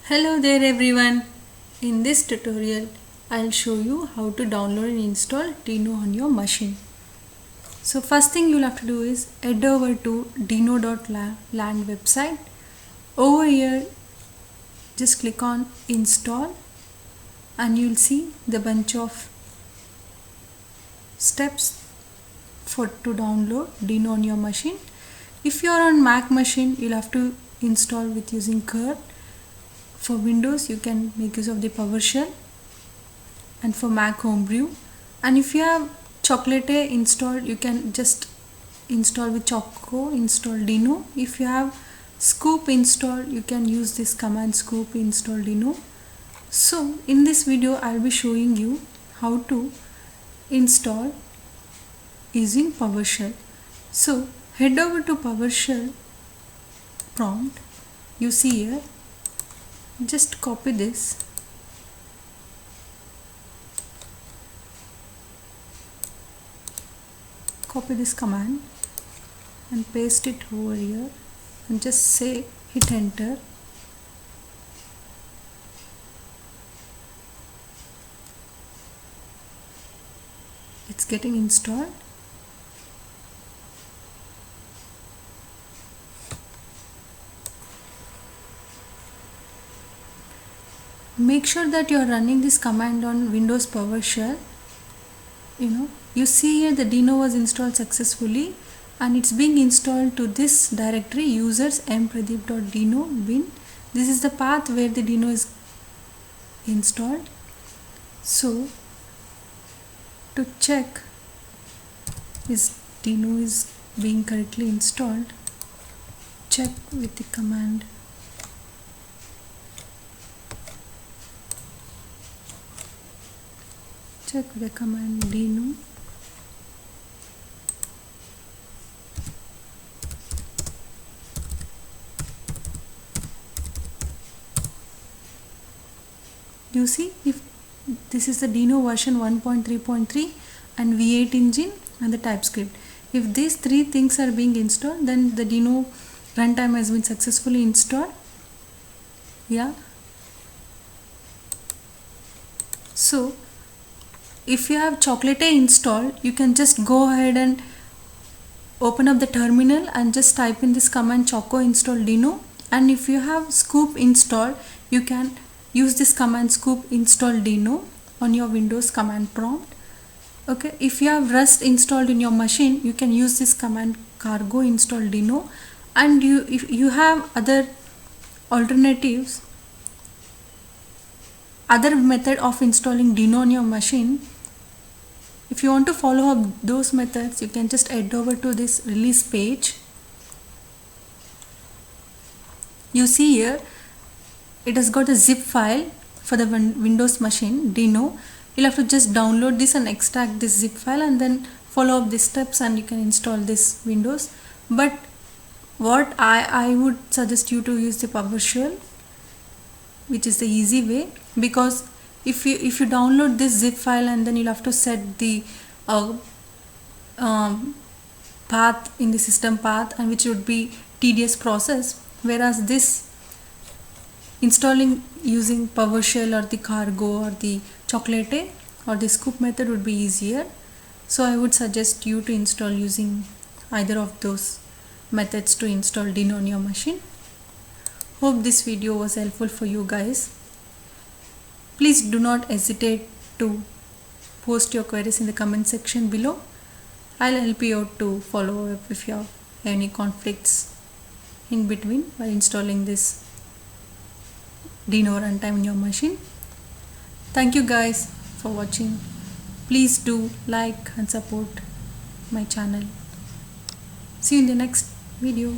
Hello there everyone. In this tutorial I'll show you how to download and install Dino on your machine. So first thing you'll have to do is head over to dino.land website. Over here just click on install and you'll see the bunch of steps to download Dino on your machine. If you are on Mac machine, you'll have to install with using curl. For Windows you can make use of the PowerShell, and for Mac Homebrew. And if you have Chocolate installed, you can just install with Choco install Dino. If you have Scoop installed, you can use this command scoop install Dino. So in this video I'll be showing you how to install using PowerShell. So head over to PowerShell prompt. You see here, just copy this, command and paste it over here and just say hit enter. It's getting installed. Make sure that you are running this command on Windows PowerShell. You see here the Dino was installed successfully and it's being installed to this directory users mpradeep.dino bin. This is the path where the Dino is installed. So to check if Dino is being correctly installed, check with the command Dino. You see, if this is the Dino version 1.3.3 and V8 engine and the TypeScript. If these three things are being installed, then the Dino runtime has been successfully installed. Yeah. So if you have Chocolate installed, you can just go ahead and open up the terminal and just type in this command Choco install Dino. And if you have Scoop installed, you can use this command scoop install Dino on your Windows command prompt. Okay, if you have Rust installed in your machine, you can use this command cargo install Dino. And if you have other alternatives, other method of installing Dino on your machine, if you want to follow up those methods, you can just head over to this release page. You see here, it has got a zip file for the Windows machine Dino. You'll have to just download this and extract this zip file and then follow up these steps and you can install this Windows. But what I would suggest you to use the PowerShell, which is the easy way, because if you download this zip file and then you'll have to set the path in the system path, and which would be tedious process, whereas this installing using PowerShell or the cargo or the Chocolate or the scoop method would be easier. So I would suggest you to install using either of those methods to install Dino on your machine. Hope this video was helpful for you guys. Please do not hesitate to post your queries in the comment section below. I'll help you out to follow up if you have any conflicts in between while installing this Dino runtime in your machine. Thank you guys for watching. Please do like and support my channel. See you in the next video.